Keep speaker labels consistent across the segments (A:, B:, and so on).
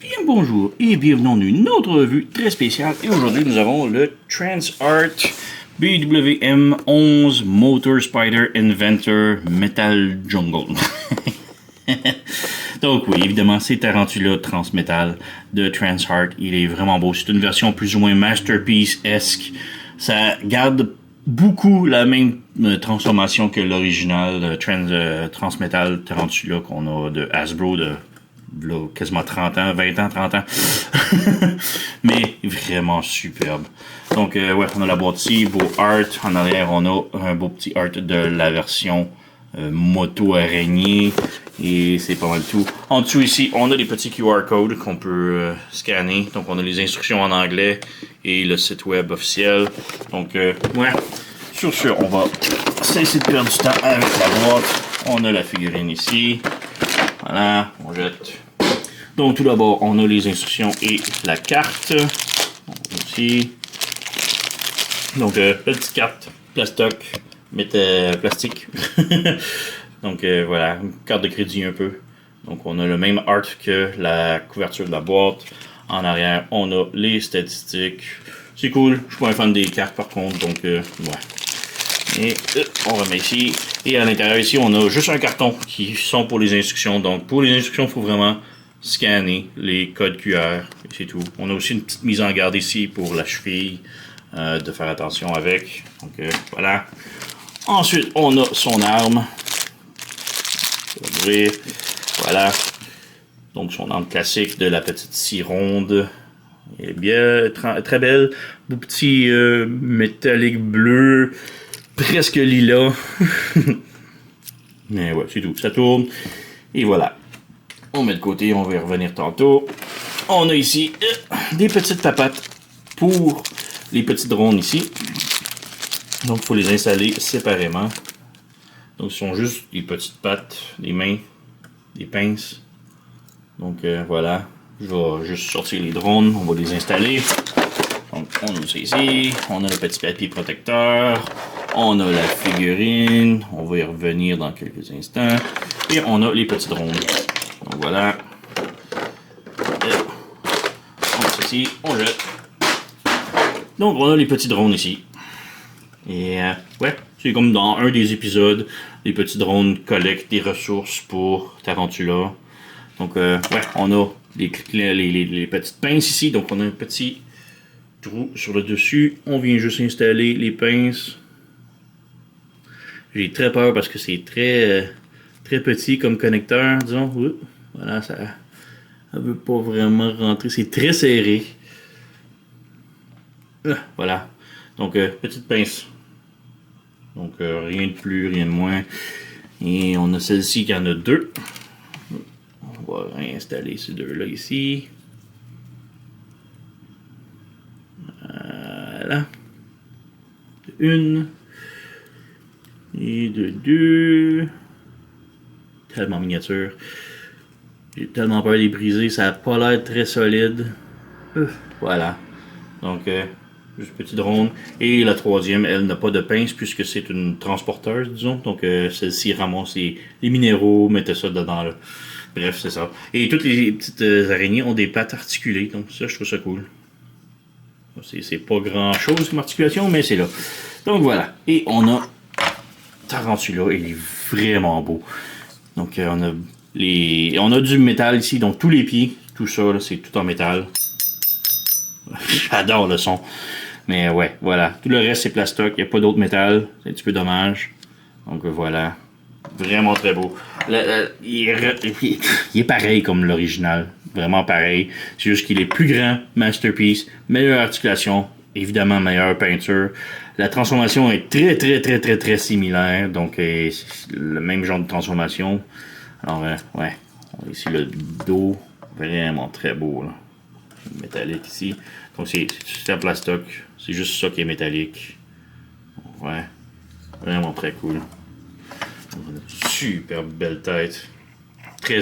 A: Bien bonjour et bienvenue dans une autre revue très spéciale. Et aujourd'hui, nous avons le TransArt BWM11 Motor Spider Inventor Metal Jungle. Donc oui, évidemment, c'est Tarantula Transmetal de TransArt. Il est vraiment beau. C'est une version plus ou moins Masterpiece-esque. Ça garde beaucoup la même transformation que l'original Transmetal Tarantula qu'on a de Hasbro de là, quasiment 30 ans, 20 ans, 30 ans. Mais vraiment superbe. Donc, ouais, on a la boîte ici, beau art. En arrière, on a un beau petit art de la version moto araignée. Et c'est pas mal tout. En dessous ici, on a des petits QR codes qu'on peut scanner. Donc, on a les instructions en anglais et le site web officiel. Donc, ouais. Sur ce, on va cesser de perdre du temps avec la boîte. On a la figurine ici. Voilà, on jette. Donc, tout d'abord, on a les instructions et la carte. Ici. Donc, petite carte, plastique. Donc, voilà, une carte de crédit un peu. Donc, on a le même art que la couverture de la boîte. En arrière, on a les statistiques. C'est cool. Je suis pas un fan des cartes, par contre. Donc, ouais. Et on remet ici. Et à l'intérieur ici, on a juste un carton qui sont pour les instructions. Donc, pour les instructions, il faut vraiment scanner les codes QR. Et c'est tout. On a aussi une petite mise en garde ici pour la cheville. De faire attention avec. Donc, voilà. Ensuite, on a son arme. Ouvrir. Voilà. Donc, son arme classique de la petite scie ronde. Elle est bien, très belle. Beau petit métallique bleu. Presque lilas. Mais ouais, c'est tout. Ça tourne. Et voilà. On met de côté, on va y revenir tantôt. On a ici des petites papates pour les petits drones ici. Donc, il faut les installer séparément. Donc, ce sont juste des petites pattes, des mains, des pinces. Donc, voilà. Je vais juste sortir les drones. On va les installer. Donc, on a ça ici. On a le petit papier protecteur. On a la figurine, on va y revenir dans quelques instants. Et on a les petits drones. Donc voilà. On met ceci, on jette. Donc on a les petits drones ici. Et ouais, c'est comme dans un des épisodes, les petits drones collectent des ressources pour Tarantula. Donc ouais, on a les petites pinces ici. Donc on a un petit trou sur le dessus. On vient juste installer les pinces. J'ai très peur parce que c'est très petit comme connecteur, disons. Voilà, ça ne veut pas vraiment rentrer. C'est très serré. Voilà. Donc, petite pince. Donc, rien de plus, rien de moins. Et on a celle-ci qui en a deux. On va réinstaller ces deux-là ici. Voilà. Une. Et de deux. Tellement miniature. J'ai tellement peur de les briser. Ça n'a pas l'air très solide. Voilà. Donc, juste petit drone. Et la troisième, elle n'a pas de pince puisque c'est une transporteuse, disons. Donc, celle-ci ramasse les minéraux, mettez ça dedans là. Bref, c'est ça. Et toutes les petites araignées ont des pattes articulées. Donc, ça, je trouve ça cool. C'est pas grand-chose comme articulation, mais c'est là. Donc, voilà. Et on a Tarantula, il est vraiment beau. Donc on a du métal ici, donc tous les pieds, tout ça c'est tout en métal. J'adore le son. Mais ouais, voilà. Tout le reste c'est plastoc, il n'y a pas d'autre métal, c'est un petit peu dommage. Donc voilà. Vraiment très beau. Il est pareil comme l'original. Vraiment pareil. C'est juste qu'il est plus grand, Masterpiece, meilleure articulation, évidemment meilleure peinture. La transformation est très similaire. Donc, c'est le même genre de transformation. Alors, ouais. On a ici le dos. Vraiment très beau, là. Métallique ici. Donc, c'est en plastoc. C'est juste ça qui est métallique. Ouais. Vraiment très cool. Super belle tête. Très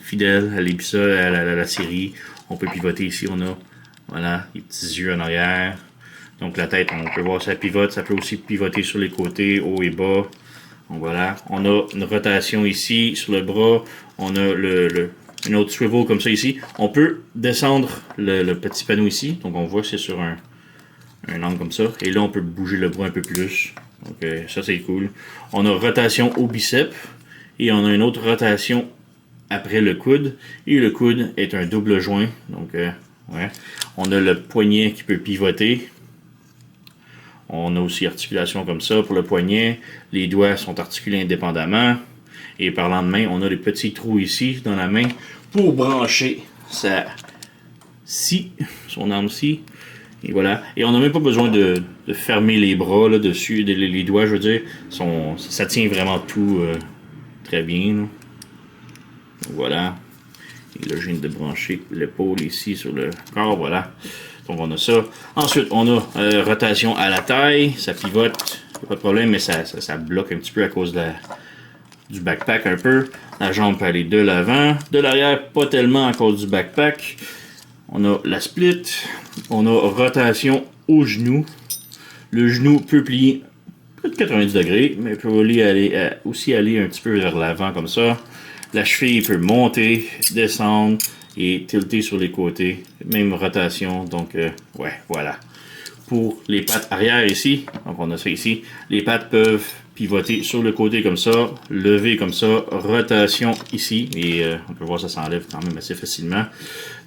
A: fidèle à l'épisode, à la série. On peut pivoter ici. On a, voilà, les petits yeux en arrière. Donc la tête, on peut voir ça pivote, ça peut aussi pivoter sur les côtés, haut et bas. Donc voilà, on a une rotation ici sur le bras, on a un autre swivel comme ça ici. On peut descendre le petit panneau ici. Donc on voit que c'est sur un angle comme ça. Et là, on peut bouger le bras un peu plus. Donc ça, c'est cool. On a rotation au biceps. Et on a une autre rotation après le coude. Et le coude est un double joint. Donc, ouais. On a le poignet qui peut pivoter. On a aussi articulation comme ça pour le poignet. Les doigts sont articulés indépendamment. Et parlant de main, on a des petits trous ici dans la main pour brancher sa scie, son arme-ci. Et voilà. Et on n'a même pas besoin de fermer les bras là, dessus, les doigts, je veux dire. Ça tient vraiment tout très bien. Là. Voilà. Et là, je viens de brancher l'épaule ici sur le corps. Voilà. Donc, on a ça. Ensuite, on a rotation à la taille. Ça pivote. Pas de problème, mais ça bloque un petit peu à cause du backpack un peu. La jambe peut aller de l'avant. De l'arrière, pas tellement à cause du backpack. On a la split. On a rotation au genou. Le genou peut plier de 90 degrés, mais peut aussi aller un petit peu vers l'avant comme ça. La cheville peut monter, descendre et tilter sur les côtés. Même rotation. Donc, ouais, voilà. Pour les pattes arrière ici, donc on a ça ici, les pattes peuvent pivoter sur le côté comme ça, lever comme ça, rotation ici, et on peut voir ça s'enlève quand même assez facilement.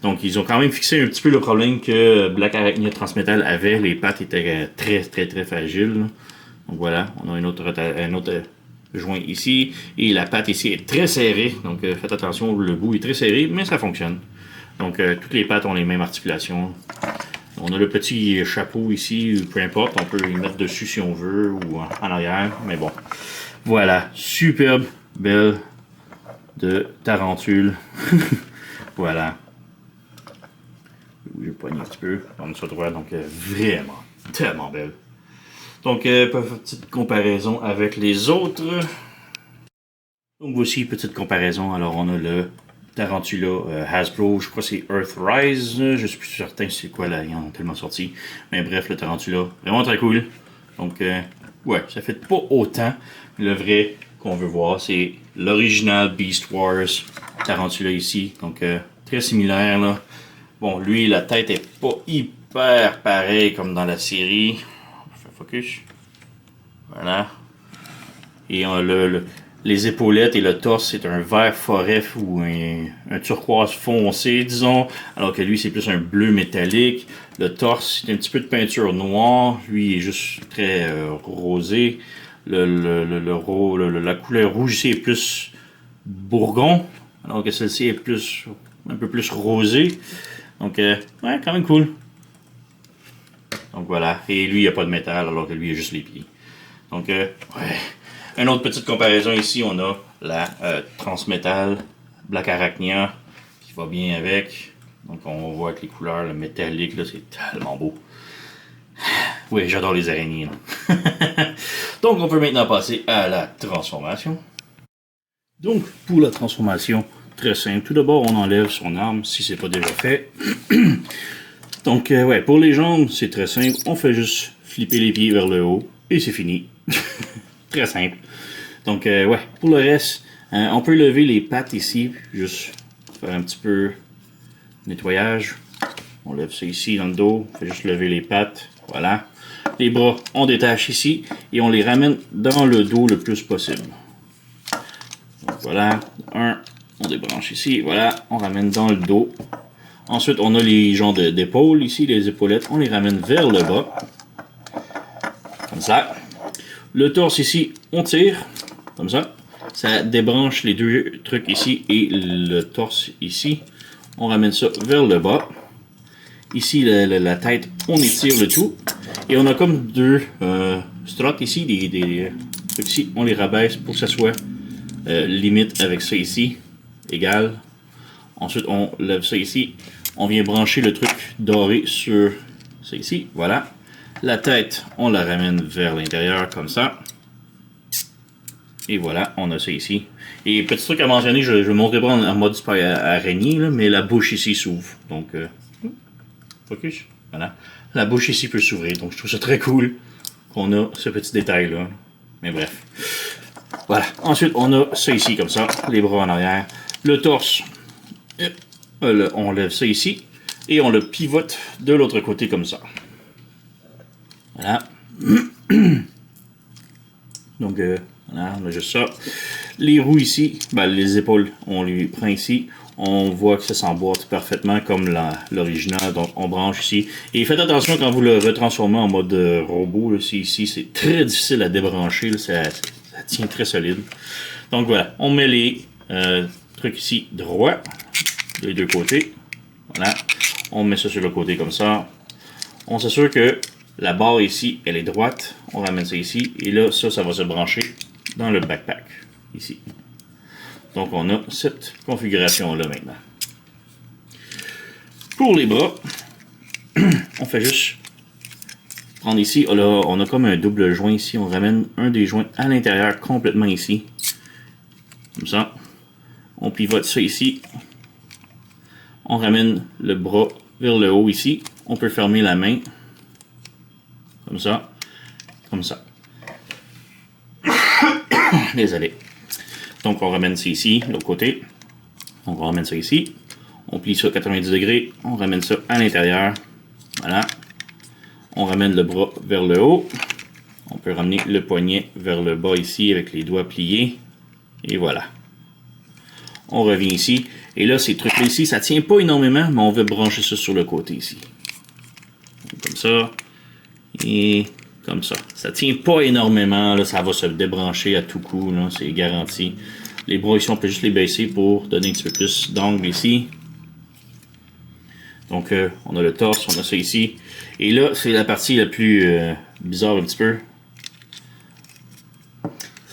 A: Donc ils ont quand même fixé un petit peu le problème que Black Arachnia Transmetal avait, les pattes étaient très fragiles. Donc voilà, on a un autre joint ici, et la patte ici est très serrée, donc faites attention, le bout est très serré, mais ça fonctionne. Donc toutes les pattes ont les mêmes articulations. On a le petit chapeau ici, peu importe, on peut y mettre dessus si on veut ou en arrière, mais bon. Voilà, superbe, belle de tarentule. Voilà. Je vais poigner un petit peu, on ça droit, donc vraiment, tellement belle. Donc, petite comparaison avec les autres. Donc, voici petite comparaison. Alors, on a le Tarantula Hasbro, je crois que c'est Earthrise, je suis plus certain c'est quoi là, ils en ont tellement sorti. Mais bref, le Tarantula, vraiment très cool. Donc, ouais, ça fait pas autant. Le vrai qu'on veut voir, c'est l'original Beast Wars Tarantula ici. Donc, très similaire là. Bon, lui, la tête est pas hyper pareil comme dans la série. On fait focus. Voilà. Et on a les épaulettes et le torse, c'est un vert forêt ou un turquoise foncé, disons, alors que lui, c'est plus un bleu métallique. Le torse, c'est un petit peu de peinture noire. Lui, il est juste très rosé. La couleur rouge ici est plus bourgon, alors que celle-ci est un peu plus rosée. Donc, ouais, quand même cool. Donc, voilà. Et lui, il n'y a pas de métal, alors que lui, il a juste les pieds. Donc, ouais. Une autre petite comparaison ici, on a la Transmetal Black Arachnia qui va bien avec. Donc on voit que les couleurs, le métallique, là, c'est tellement beau. Oui, j'adore les araignées. Donc on peut maintenant passer à la transformation. Donc pour la transformation, très simple. Tout d'abord, on enlève son arme si c'est pas déjà fait. Donc ouais, pour les jambes, c'est très simple. On fait juste flipper les pieds vers le haut et c'est fini. Très simple. Donc, ouais, pour le reste, on peut lever les pattes ici, juste faire un petit peu de nettoyage. On lève ça ici dans le dos, on fait juste lever les pattes, voilà. Les bras, on détache ici et on les ramène dans le dos le plus possible. Donc, voilà, on débranche ici, voilà, on ramène dans le dos. Ensuite, on a les genres d'épaules ici, les épaulettes, on les ramène vers le bas, comme ça. Le torse ici, on tire, comme ça. Ça débranche les deux trucs ici et le torse ici. On ramène ça vers le bas. Ici, la tête, on étire le tout. Et on a comme deux struts ici, des trucs ici. On les rabaisse pour que ça soit limite avec ça ici, égal. Ensuite, on lève ça ici. On vient brancher le truc doré sur ça ici, voilà. La tête, on la ramène vers l'intérieur comme ça. Et voilà, on a ça ici. Et petit truc à mentionner, je ne le montrerai pas en mode araignée, là, mais la bouche ici s'ouvre. Donc, focus. Voilà. La bouche ici peut s'ouvrir. Donc, je trouve ça très cool qu'on a ce petit détail-là. Mais bref. Voilà. Ensuite, on a ça ici, comme ça. Les bras en arrière. Le torse, On lève ça ici et on le pivote de l'autre côté comme ça. Voilà. Donc, voilà, on a juste ça. Les roues ici, ben, les épaules, on les prend ici. On voit que ça s'emboîte parfaitement comme l'original. Donc, on branche ici. Et faites attention quand vous le retransformez en mode robot. Ici, c'est très difficile à débrancher. Là, ça tient très solide. Donc, voilà. On met les trucs ici droits, des deux côtés. Voilà. On met ça sur le côté comme ça. On s'assure que la barre ici, elle est droite. On ramène ça ici. Et là, ça va se brancher dans le backpack. Ici. Donc, on a cette configuration-là maintenant. Pour les bras, on fait juste prendre ici. Là, on a comme un double joint ici. On ramène un des joints à l'intérieur complètement ici. Comme ça. On pivote ça ici. On ramène le bras vers le haut ici. On peut fermer la main. Comme ça. Comme ça. Désolé. Donc, on ramène ça ici, de l'autre côté. Donc, on ramène ça ici. On plie ça à 90 degrés. On ramène ça à l'intérieur. Voilà. On ramène le bras vers le haut. On peut ramener le poignet vers le bas ici avec les doigts pliés. Et voilà. On revient ici. Et là, ces trucs-là ici, ça ne tient pas énormément, mais on veut brancher ça sur le côté ici. Comme ça. Et comme ça. Ça tient pas énormément, là, ça va se débrancher à tout coup, c'est garanti. Les bras ici, on peut juste les baisser pour donner un petit peu plus d'angle ici. Donc, on a le torse, on a ça ici. Et là, c'est la partie la plus bizarre un petit peu.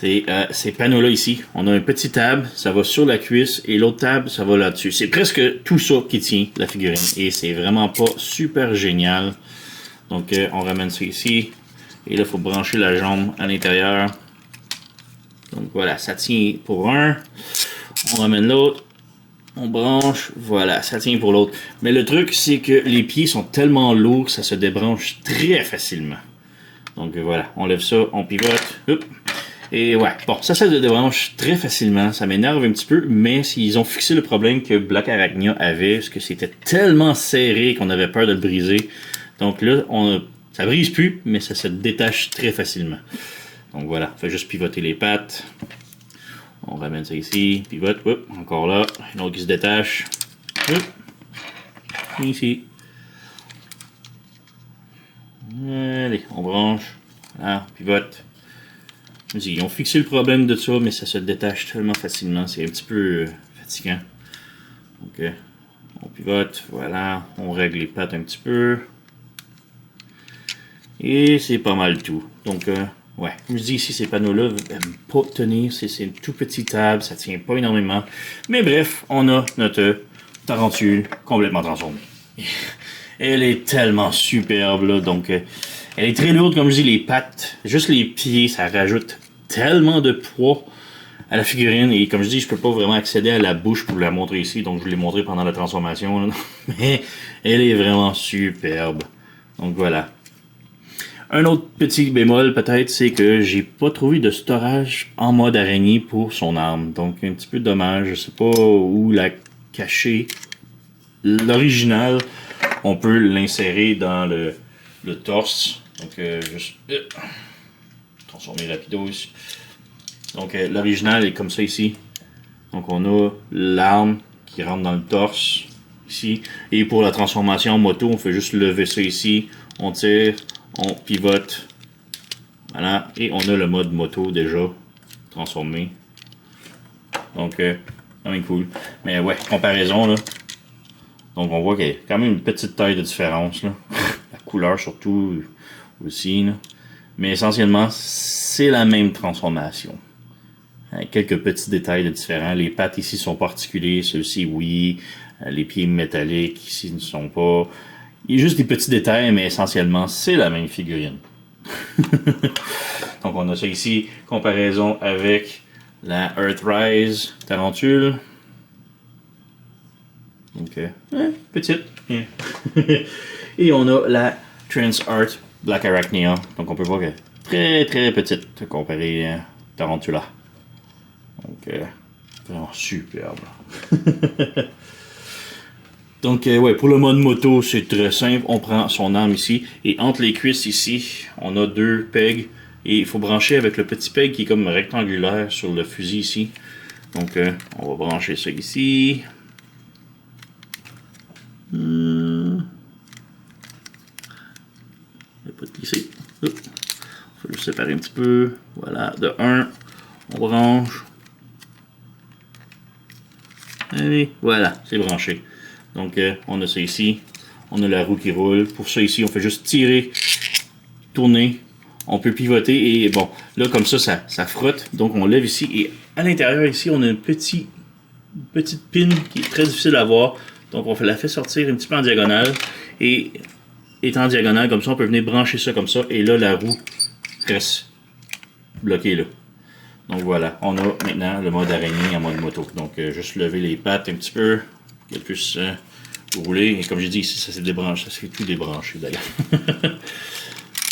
A: C'est ces panneaux-là ici. On a un petit tab, ça va sur la cuisse, et l'autre tab, ça va là-dessus. C'est presque tout ça qui tient la figurine. Et c'est vraiment pas super génial. Donc, on ramène ça ici. Et là, il faut brancher la jambe à l'intérieur. Donc voilà, ça tient pour un. On ramène l'autre. On branche. Voilà, ça tient pour l'autre. Mais le truc, c'est que les pieds sont tellement lourds que ça se débranche très facilement. Donc voilà, on lève ça, on pivote. Hop. Et ouais, bon, ça se débranche très facilement. Ça m'énerve un petit peu, mais ils ont fixé le problème que Black Arachnia avait, parce que c'était tellement serré qu'on avait peur de le briser. Donc là, ça brise plus, mais ça se détache très facilement. Donc voilà, on fait juste pivoter les pattes. On ramène ça ici, pivote, hop, encore là, une autre qui se détache. Hop, ici. Allez, on branche. Voilà, pivote. Ils ont fixé le problème de ça, mais ça se détache tellement facilement, c'est un petit peu fatigant. Donc, on pivote, voilà, on règle les pattes un petit peu. Et c'est pas mal tout. Donc, ouais, comme je dis ici, ces panneaux-là n'aiment pas tenir. C'est une tout petite table, ça tient pas énormément. Mais bref, on a notre tarentule complètement transformée. Elle est tellement superbe, là. Donc, elle est très lourde, comme je dis, les pattes. Juste les pieds, ça rajoute tellement de poids à la figurine. Et comme je dis, je peux pas vraiment accéder à la bouche pour la montrer ici. Donc, je vous l'ai montré pendant la transformation, là. Mais elle est vraiment superbe. Donc, voilà. Un autre petit bémol peut-être, c'est que j'ai pas trouvé de storage en mode araignée pour son arme. Donc un petit peu dommage, je sais pas où la cacher. L'original, on peut l'insérer dans le torse. Donc juste transformer rapido ici. Donc l'original est comme ça ici. Donc on a l'arme qui rentre dans le torse ici. Et pour la transformation en moto, on fait juste lever ça ici. On tire. On pivote. Voilà. Et on a le mode moto déjà transformé. Donc, quand même cool. Mais ouais, comparaison là. Donc, on voit qu'il y a quand même une petite taille de différence là. La couleur surtout aussi là. Mais essentiellement, c'est la même transformation. Avec quelques petits détails de différents. Les pattes ici sont particuliers. Ceux-ci, oui. Les pieds métalliques ici ne sont pas. Il y a juste des petits détails, mais essentiellement, c'est la même figurine. Donc, on a ça ici, comparaison avec la Earthrise Tarentule. Donc, petite. Et on a la Transart Black Arachnia. Donc, on peut voir que très très petite comparée à Tarantula. Donc, vraiment superbe. Donc, ouais, pour le mode moto, c'est très simple. On prend son arme ici. Et entre les cuisses ici, on a 2 pegs. Et il faut brancher avec le petit peg qui est comme rectangulaire sur le fusil ici. Donc, on va brancher ça ici. Il pas de glisser. Il faut le séparer un petit peu. Voilà, de 1, on branche. Et voilà, c'est branché. Donc, on a ça ici. On a la roue qui roule. Pour ça ici, on fait juste tirer, tourner. On peut pivoter et bon, là comme ça frotte. Donc, on lève ici. Et à l'intérieur ici, on a une petite pin qui est très difficile à voir. Donc, on la fait sortir un petit peu en diagonale. Et étant en diagonale, comme ça, on peut venir brancher ça comme ça. Et là, la roue reste bloquée là. Donc voilà, on a maintenant le mode araignée en mode moto. Donc juste lever les pattes un petit peu, qu'elle puisse rouler. Et comme j'ai dit ici, ça s'est débranché, ça s'est tout débranché d'ailleurs.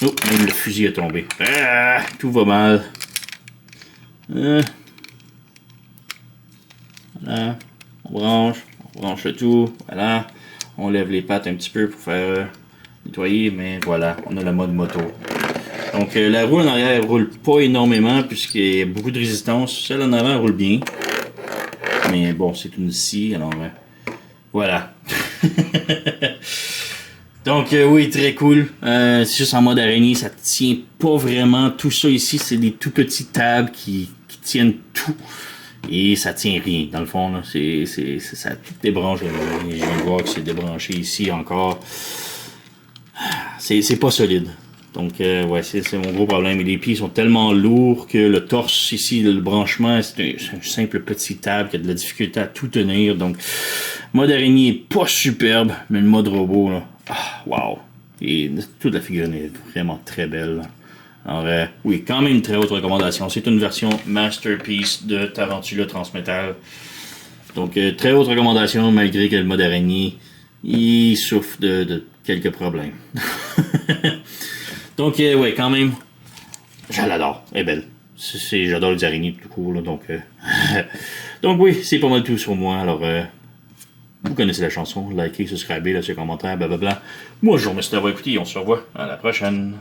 A: Oh, même le fusil est tombé. Ah, tout va mal. Voilà, on branche le tout. Voilà, on lève les pattes un petit peu pour faire nettoyer, mais voilà, on a le mode moto. Donc la roue en arrière roule pas énormément puisqu'il y a beaucoup de résistance. Celle en avant roule bien. Mais bon, c'est une scie, alors voilà. Donc oui, très cool. C'est juste en mode araignée, ça tient pas vraiment. Tout ça ici, c'est des tout petits tables qui tiennent tout. Et ça tient rien, dans le fond. Là. Ça tout débranche. Je viens de voir que c'est débranché ici encore. C'est pas solide. Donc, ouais, c'est mon gros problème. Et les pieds sont tellement lourds que le torse ici, le branchement, c'est un simple petit table qui a de la difficulté à tout tenir. Donc, mode araignée est pas superbe, mais le mode robot, là, wow. Et toute la figurine est vraiment très belle. Alors, oui, quand même une très haute recommandation. C'est une version Masterpiece de Tarantula Transmetal. Donc, très haute recommandation, malgré que le mode araignée, il souffre de quelques problèmes. Donc, ouais, quand même, je l'adore. Elle est belle. J'adore les araignées tout court, là, donc... donc oui, c'est pas mal tout sur moi. Alors, vous connaissez la chanson. Likez, subscribez, laissez un commentaire, blablabla. Moi, je vous remercie d'avoir écouté. On se revoit à la prochaine.